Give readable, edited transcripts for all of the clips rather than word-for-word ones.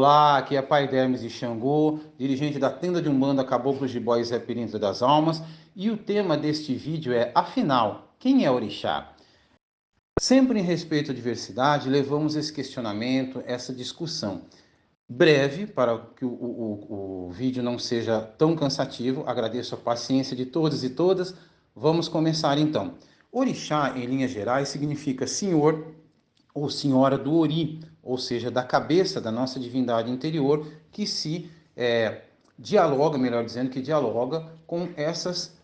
Olá, aqui é Pai Hermes de Xangô, dirigente da tenda de Umbanda Caboclos de Bois e Labirinto das Almas, e o tema deste vídeo é, afinal, quem é Orixá? Sempre em respeito à diversidade, levamos esse questionamento, essa discussão. Breve, para que o vídeo não seja tão cansativo, agradeço a paciência de todos e todas. Vamos começar então. Orixá, em linhas gerais, significa senhor ou senhora do Ori, ou seja, da cabeça da nossa divindade interior, que se dialoga, melhor dizendo, que dialoga com essas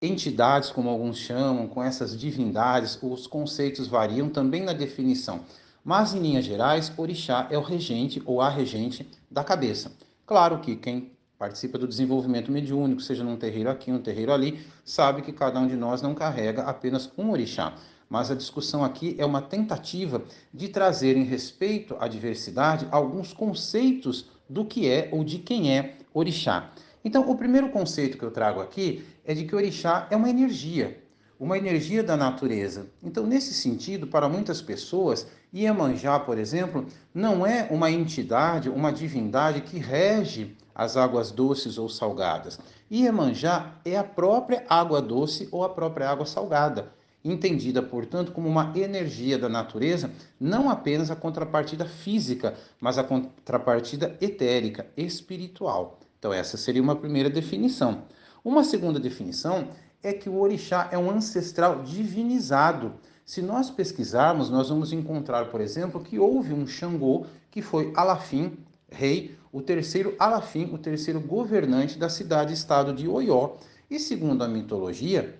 entidades, como alguns chamam, com essas divindades. Os conceitos variam também na definição, mas em linhas gerais, Orixá é o regente ou a regente da cabeça. Claro que quem participa do desenvolvimento mediúnico, seja num terreiro aqui, um terreiro ali, sabe que cada um de nós não carrega apenas um orixá. Mas a discussão aqui é uma tentativa de trazer em respeito à diversidade alguns conceitos do que é ou de quem é orixá. Então, o primeiro conceito que eu trago aqui é de que orixá é uma energia da natureza. Então, nesse sentido, para muitas pessoas, Iemanjá, por exemplo, não é uma entidade, uma divindade que rege as águas doces ou salgadas. Iemanjá é a própria água doce ou a própria água salgada, entendida, portanto, como uma energia da natureza, não apenas a contrapartida física, mas a contrapartida etérica, espiritual. Então, essa seria uma primeira definição. Uma segunda definição é que o orixá é um ancestral divinizado. Se nós pesquisarmos, nós vamos encontrar, por exemplo, que houve um Xangô que foi Alafim, rei, o terceiro Alafim, o terceiro governante da cidade-estado de Oió. E segundo a mitologia,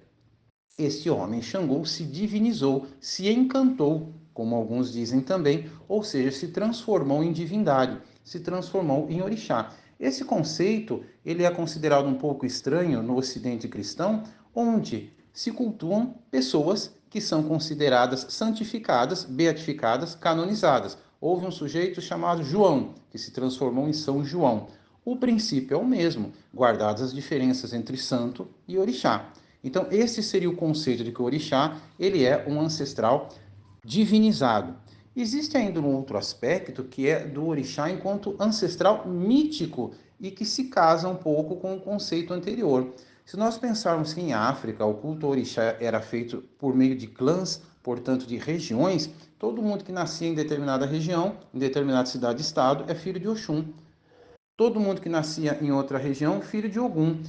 este homem Xangô se divinizou, se encantou, como alguns dizem também, ou seja, se transformou em divindade, se transformou em orixá. Esse conceito ele é considerado um pouco estranho no Ocidente cristão, onde se cultuam pessoas que são consideradas santificadas, beatificadas, canonizadas. Houve um sujeito chamado João, que se transformou em São João. O princípio é o mesmo, guardadas as diferenças entre santo e orixá. Então, esse seria o conceito de que o orixá ele é um ancestral divinizado. Existe ainda um outro aspecto que é do orixá enquanto ancestral mítico e que se casa um pouco com o conceito anterior. Se nós pensarmos que em África o culto ao orixá era feito por meio de clãs, portanto de regiões, todo mundo que nascia em determinada região, em determinada cidade-estado, é filho de Oxum. Todo mundo que nascia em outra região, filho de Ogum.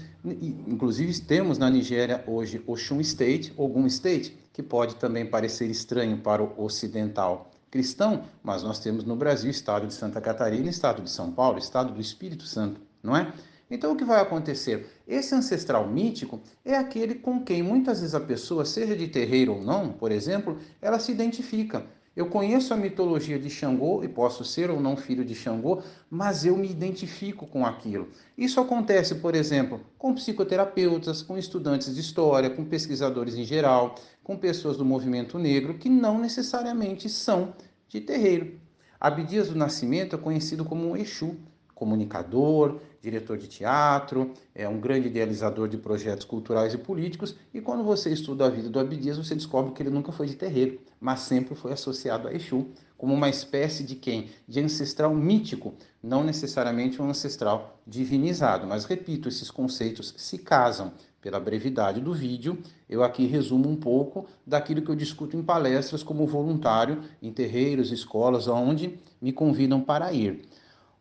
Inclusive, temos na Nigéria hoje Oxum State, Ogum State, que pode também parecer estranho para o ocidental cristão, mas nós temos no Brasil estado de Santa Catarina, estado de São Paulo, estado do Espírito Santo, não é? Então, o que vai acontecer? Esse ancestral mítico é aquele com quem muitas vezes a pessoa, seja de terreiro ou não, por exemplo, ela se identifica. Eu conheço a mitologia de Xangô e posso ser ou não filho de Xangô, mas eu me identifico com aquilo. Isso acontece, por exemplo, com psicoterapeutas, com estudantes de história, com pesquisadores em geral, com pessoas do movimento negro que não necessariamente são de terreiro. Abdias do Nascimento é conhecido como um Exu, comunicador, diretor de teatro, é um grande idealizador de projetos culturais e políticos, e quando você estuda a vida do Abdias, você descobre que ele nunca foi de terreiro, mas sempre foi associado a Exu, como uma espécie de quem? De ancestral mítico, não necessariamente um ancestral divinizado. Mas, repito, esses conceitos se casam. Pela brevidade do vídeo, eu aqui resumo um pouco daquilo que eu discuto em palestras como voluntário, em terreiros, escolas, onde me convidam para ir.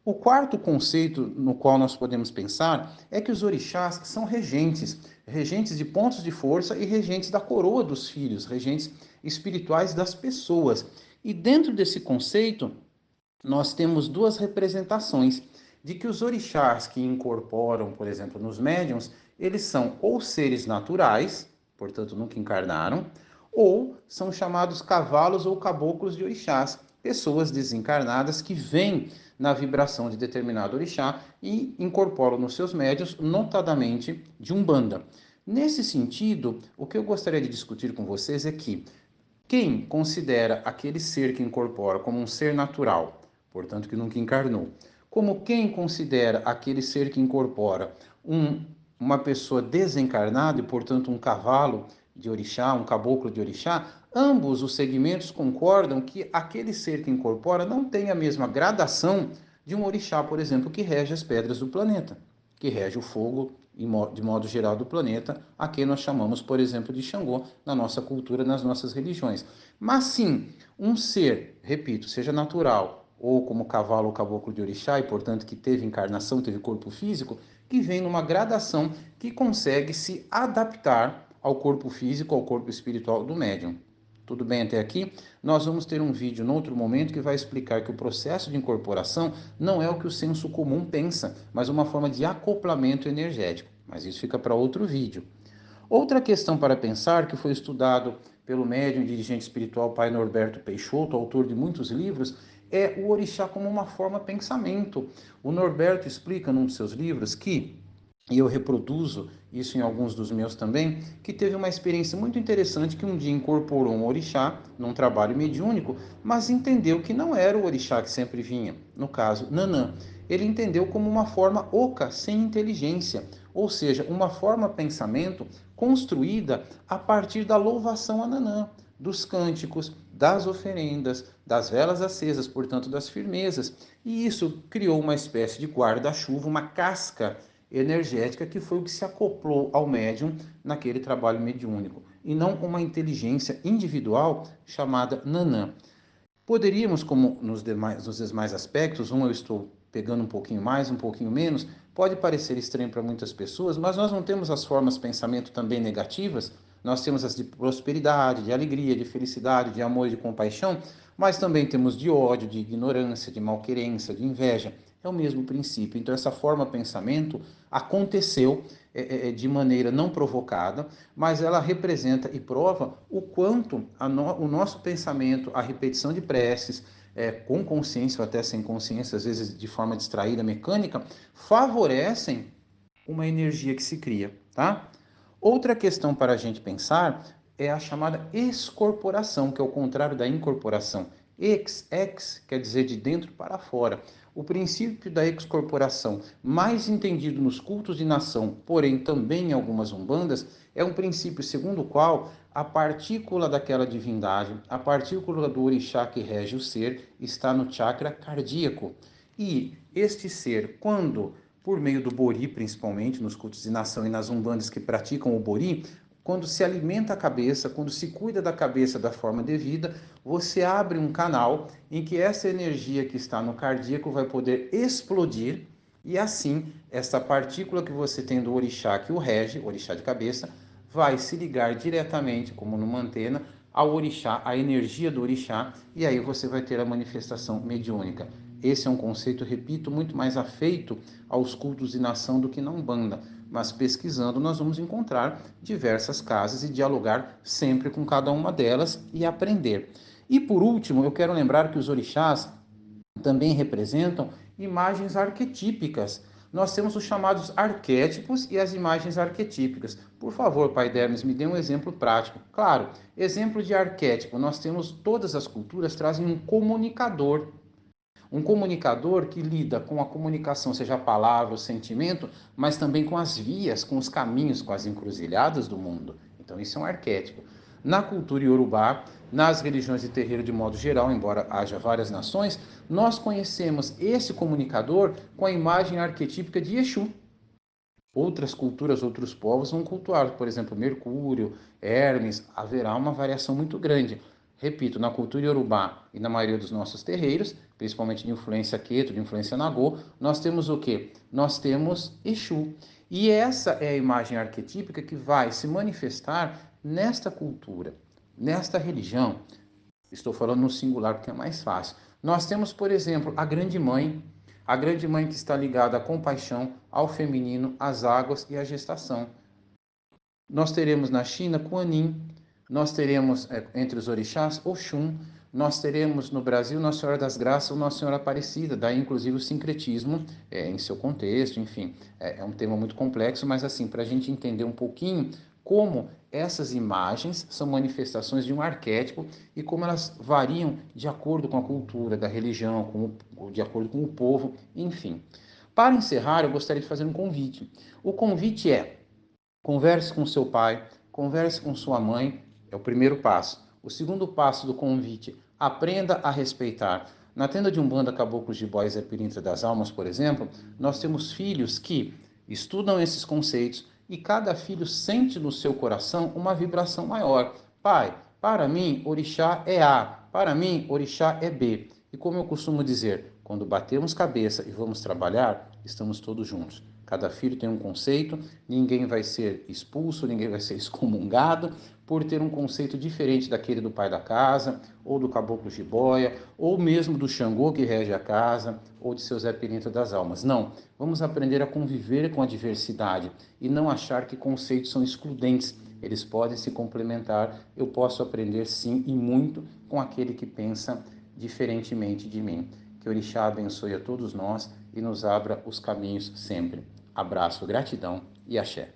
O quarto conceito no qual nós podemos pensar é que os orixás são regentes, regentes de pontos de força e regentes da coroa dos filhos, regentes espirituais das pessoas. E dentro desse conceito, nós temos duas representações de que os orixás que incorporam, por exemplo, nos médiuns, eles são ou seres naturais, portanto nunca encarnaram, ou são chamados cavalos ou caboclos de orixás, pessoas desencarnadas que vêm na vibração de determinado orixá e incorporam nos seus médiuns, notadamente de Umbanda. Nesse sentido, o que eu gostaria de discutir com vocês é que quem considera aquele ser que incorpora como um ser natural, portanto que nunca encarnou, como quem considera aquele ser que incorpora uma pessoa desencarnada e, portanto, um cavalo de orixá, um caboclo de orixá, ambos os segmentos concordam que aquele ser que incorpora não tem a mesma gradação de um orixá, por exemplo, que rege as pedras do planeta, que rege o fogo, de modo geral, do planeta, a quem nós chamamos, por exemplo, de Xangô, na nossa cultura, nas nossas religiões. Mas sim, um ser, repito, seja natural, ou como cavalo ou caboclo de orixá, e portanto que teve encarnação, teve corpo físico, que vem numa gradação que consegue se adaptar ao corpo físico, ao corpo espiritual do médium. Tudo bem até aqui? Nós vamos ter um vídeo em outro momento que vai explicar que o processo de incorporação não é o que o senso comum pensa, mas uma forma de acoplamento energético. Mas isso fica para outro vídeo. Outra questão para pensar, que foi estudado pelo médium e dirigente espiritual Pai Norberto Peixoto, autor de muitos livros, é o orixá como uma forma pensamento. O Norberto explica num de seus livros que, e eu reproduzo isso em alguns dos meus também, que teve uma experiência muito interessante que um dia incorporou um orixá num trabalho mediúnico, mas entendeu que não era o orixá que sempre vinha, no caso, Nanã. Ele entendeu como uma forma oca, sem inteligência, ou seja, uma forma pensamento construída a partir da louvação a Nanã, dos cânticos, das oferendas, das velas acesas, portanto, das firmezas. E isso criou uma espécie de guarda-chuva, uma casca energética que foi o que se acoplou ao médium naquele trabalho mediúnico, e não uma inteligência individual chamada Nanã. Poderíamos, como nos demais aspectos, eu estou pegando um pouquinho mais, um pouquinho menos, pode parecer estranho para muitas pessoas, mas nós não temos as formas de pensamento também negativas, nós temos as de prosperidade, de alegria, de felicidade, de amor e de compaixão, mas também temos de ódio, de ignorância, de malquerência, de inveja. É o mesmo princípio. Então, essa forma de pensamento aconteceu de maneira não provocada, mas ela representa e prova o quanto o nosso pensamento, a repetição de preces, com consciência ou até sem consciência, às vezes de forma distraída, mecânica, favorecem uma energia que se cria, tá? Outra questão para a gente pensar é a chamada excorporação, que é o contrário da incorporação. Ex quer dizer de dentro para fora. O princípio da excorporação, mais entendido nos cultos de nação, porém também em algumas umbandas, é um princípio segundo o qual a partícula daquela divindade, a partícula do orixá que rege o ser, está no chakra cardíaco. E este ser, quando, por meio do bori, principalmente nos cultos de nação e nas umbandas que praticam o bori, quando se alimenta a cabeça, quando se cuida da cabeça da forma devida, você abre um canal em que essa energia que está no cardíaco vai poder explodir e assim essa partícula que você tem do orixá que o rege, orixá de cabeça, vai se ligar diretamente, como numa antena, ao orixá, à energia do orixá, e aí você vai ter a manifestação mediúnica. Esse é um conceito, repito, muito mais afeito aos cultos de nação do que na Umbanda, mas pesquisando nós vamos encontrar diversas casas e dialogar sempre com cada uma delas e aprender. E por último, eu quero lembrar que os orixás também representam imagens arquetípicas. Nós temos os chamados arquétipos e as imagens arquetípicas. Por favor, Pai Dermes, me dê um exemplo prático. Claro, exemplo de arquétipo, nós temos, todas as culturas trazem um comunicador. Um comunicador que lida com a comunicação, seja a palavra, o sentimento, mas também com as vias, com os caminhos, com as encruzilhadas do mundo. Então, isso é um arquétipo. Na cultura iorubá, nas religiões de terreiro de modo geral, embora haja várias nações, nós conhecemos esse comunicador com a imagem arquetípica de Exu. Outras culturas, outros povos vão cultuar, por exemplo, Mercúrio, Hermes, haverá uma variação muito grande. Repito, na cultura iorubá e na maioria dos nossos terreiros, principalmente de influência Queto, de influência Nagô, nós temos o quê? Nós temos Exu. E essa é a imagem arquetípica que vai se manifestar nesta cultura, nesta religião. Estou falando no singular porque é mais fácil. Nós temos, por exemplo, a grande mãe que está ligada à compaixão, ao feminino, às águas e à gestação. Nós teremos na China Kuan-Yin, nós teremos entre os orixás Oxum, nós teremos no Brasil Nossa Senhora das Graças ou Nossa Senhora Aparecida, daí inclusive o sincretismo em seu contexto, enfim, é um tema muito complexo, mas assim, para a gente entender um pouquinho como essas imagens são manifestações de um arquétipo e como elas variam de acordo com a cultura, da religião, de acordo com o povo, enfim. Para encerrar, eu gostaria de fazer um convite. O convite é: converse com seu pai, converse com sua mãe, é o primeiro passo. O segundo passo do convite: aprenda a respeitar. Na tenda de Umbanda, Caboclos de Bois e Pirintra das Almas, por exemplo, nós temos filhos que estudam esses conceitos e cada filho sente no seu coração uma vibração maior. Pai, para mim, orixá é A, para mim, orixá é B. E como eu costumo dizer, quando batemos cabeça e vamos trabalhar, estamos todos juntos. Cada filho tem um conceito, ninguém vai ser expulso, ninguém vai ser excomungado por ter um conceito diferente daquele do pai da casa, ou do caboclo jiboia, ou mesmo do Xangô que rege a casa, ou de seu Zé Pirintra das Almas. Não, vamos aprender a conviver com a diversidade e não achar que conceitos são excludentes. Eles podem se complementar. Eu posso aprender sim e muito com aquele que pensa diferentemente de mim. Que o Orixá abençoe a todos nós e nos abra os caminhos sempre. Abraço, gratidão e axé.